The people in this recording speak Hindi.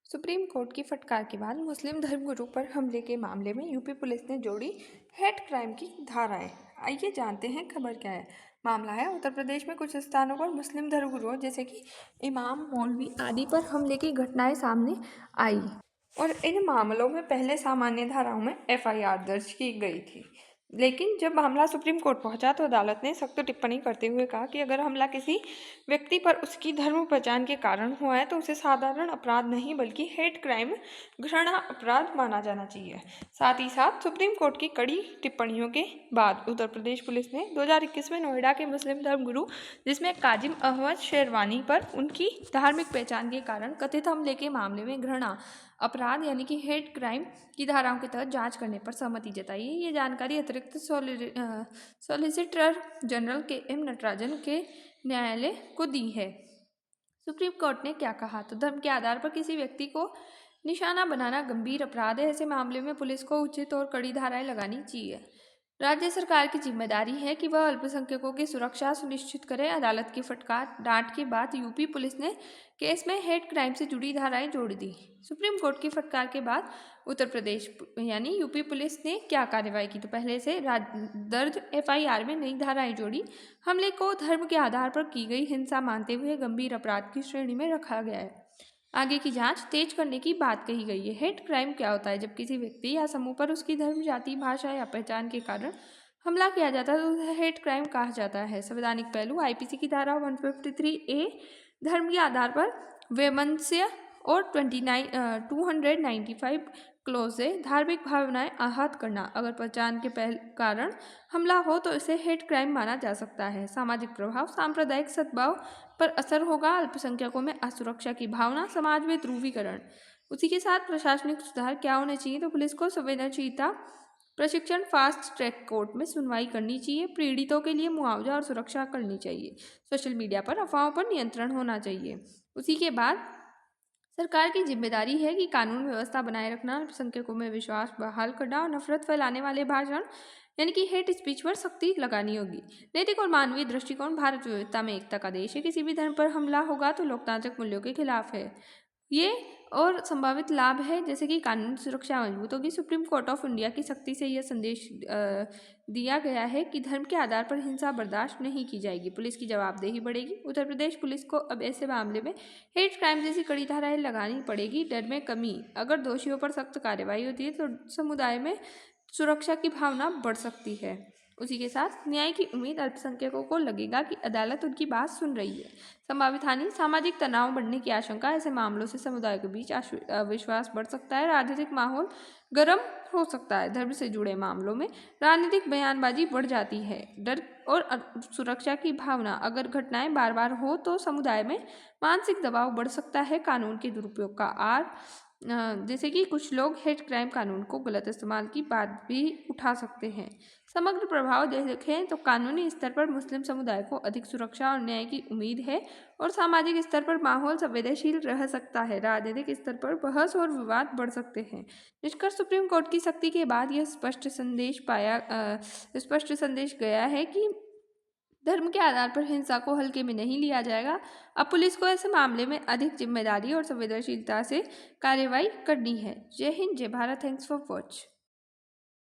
सुप्रीम कोर्ट की फटकार के बाद मुस्लिम धर्मगुरु पर हमले के मामले में यूपी पुलिस ने जोड़ी हेट क्राइम की धाराएं। आइए जानते हैं खबर क्या है। मामला है उत्तर प्रदेश में कुछ स्थानों पर मुस्लिम धर्मगुरुओं जैसे कि इमाम, मौलवी आदि पर हमले की घटनाएं सामने आई और इन मामलों में पहले सामान्य धाराओं में एफआईआर दर्ज की गई थी। लेकिन जब मामला सुप्रीम कोर्ट पहुंचा तो अदालत ने सख्त टिप्पणी करते हुए कहा कि अगर हमला किसी व्यक्ति पर उसकी धर्म पहचान के कारण हुआ है तो उसे साधारण अपराध नहीं बल्कि हेट क्राइम, घृणा अपराध माना जाना चाहिए। साथ ही साथ सुप्रीम कोर्ट की कड़ी टिप्पणियों के बाद उत्तर प्रदेश पुलिस ने 2021 में नोएडा के मुस्लिम धर्मगुरु जिसमें काजिम अहमद शेरवानी पर उनकी धार्मिक पहचान के कारण कथित हमले के मामले में घृणा अपराध यानी कि हेट क्राइम की धाराओं के तहत जांच करने पर सहमति जताई है। ये जानकारी अतिरिक्त सॉलिसिटर जनरल के एम नटराजन के न्यायालय को दी है। सुप्रीम कोर्ट ने क्या कहा, तो धर्म के आधार पर किसी व्यक्ति को निशाना बनाना गंभीर अपराध है। ऐसे मामले में पुलिस को उचित और कड़ी धाराएं लगानी चाहिए। राज्य सरकार की जिम्मेदारी है कि वह अल्पसंख्यकों की सुरक्षा सुनिश्चित करे। अदालत की फटकार डांट के बाद यूपी पुलिस ने केस में हेट क्राइम से जुड़ी धाराएं जोड़ दी। सुप्रीम कोर्ट की फटकार के बाद उत्तर प्रदेश यानी यूपी पुलिस ने क्या कार्रवाई की, तो पहले से दर्ज एफआईआर में नई धाराएं जोड़ी। हमले को धर्म के आधार पर की गई हिंसा मानते हुए गंभीर अपराध की श्रेणी में रखा गया है। आगे की जांच तेज करने की बात कही गई है। हेट क्राइम क्या होता है? जब किसी व्यक्ति या समूह पर उसकी धर्म, जाति, भाषा या पहचान के कारण हमला किया जाता है तो उसे हेट क्राइम कहा जाता है। संवैधानिक पहलू, आईपीसी की धारा 153A धर्म के आधार पर वैमनस्य और 295 क्लोज से धार्मिक भावनाएं आहत करना। अगर पहचान के कारण हमला हो तो इसे हेट क्राइम माना जा सकता है। सामाजिक प्रभाव, सांप्रदायिक सद्भाव पर असर होगा, अल्पसंख्यकों में असुरक्षा की भावना, समाज में ध्रुवीकरण। उसी के साथ प्रशासनिक सुधार क्या होने चाहिए, तो पुलिस को संवेदनशीलता प्रशिक्षण, फास्ट ट्रैक कोर्ट में सुनवाई करनी चाहिए, पीड़ितों के लिए मुआवजा और सुरक्षा करनी चाहिए, सोशल मीडिया पर अफवाहों पर नियंत्रण होना चाहिए। उसी के बाद सरकार की जिम्मेदारी है कि कानून व्यवस्था बनाए रखना, अल्पसंख्यकों में विश्वास बहाल करना और नफरत फैलाने वाले भाषण यानी कि हेट स्पीच पर सख्ती लगानी होगी। नैतिक और मानवीय दृष्टिकोण, भारत विविधता में एकता का देश है। किसी भी धर्म पर हमला होगा तो लोकतांत्रिक मूल्यों के खिलाफ है ये और संभावित लाभ है जैसे कि कानून सुरक्षा मजबूत होगी। सुप्रीम कोर्ट ऑफ इंडिया की सख्ती से यह संदेश दिया गया है कि धर्म के आधार पर हिंसा बर्दाश्त नहीं की जाएगी। पुलिस की जवाबदेही बढ़ेगी। उत्तर प्रदेश पुलिस को अब ऐसे मामले में हेट क्राइम जैसी कड़ी धाराएं लगानी पड़ेगी। डर में कमी, अगर दोषियों पर सख्त कार्रवाई होती है तो समुदाय में सुरक्षा की भावना बढ़ सकती है। उसी के साथ न्याय की उम्मीद, अल्पसंख्यकों को लगेगा कि अदालत उनकी बात सुन रही है। संभावित हानि, सामाजिक तनाव बढ़ने की आशंका, ऐसे मामलों से समुदाय के बीच अविश्वास बढ़ सकता है। राजनीतिक माहौल गर्म हो सकता है। धर्म से जुड़े मामलों में राजनीतिक बयानबाजी बढ़ जाती है। डर और सुरक्षा की भावना, अगर घटनाएं बार बार हो तो समुदाय में मानसिक दबाव बढ़ सकता है। कानून के दुरुपयोग का जैसे कि कुछ लोग हेट क्राइम कानून को गलत इस्तेमाल की बात भी उठा सकते हैं। समग्र प्रभाव देखें तो कानूनी स्तर पर मुस्लिम समुदाय को अधिक सुरक्षा और न्याय की उम्मीद है और सामाजिक स्तर पर माहौल संवेदनशील रह सकता है। राजनीतिक स्तर पर बहस और विवाद बढ़ सकते हैं। निष्कर्ष, सुप्रीम कोर्ट की सख्ती के बाद यह स्पष्ट संदेश गया है कि धर्म के आधार पर हिंसा को हल्के में नहीं लिया जाएगा। अब पुलिस को ऐसे मामले में अधिक जिम्मेदारी और संवेदनशीलता से कार्रवाई करनी है। जय हिंद, जय भारत। Thanks for watch.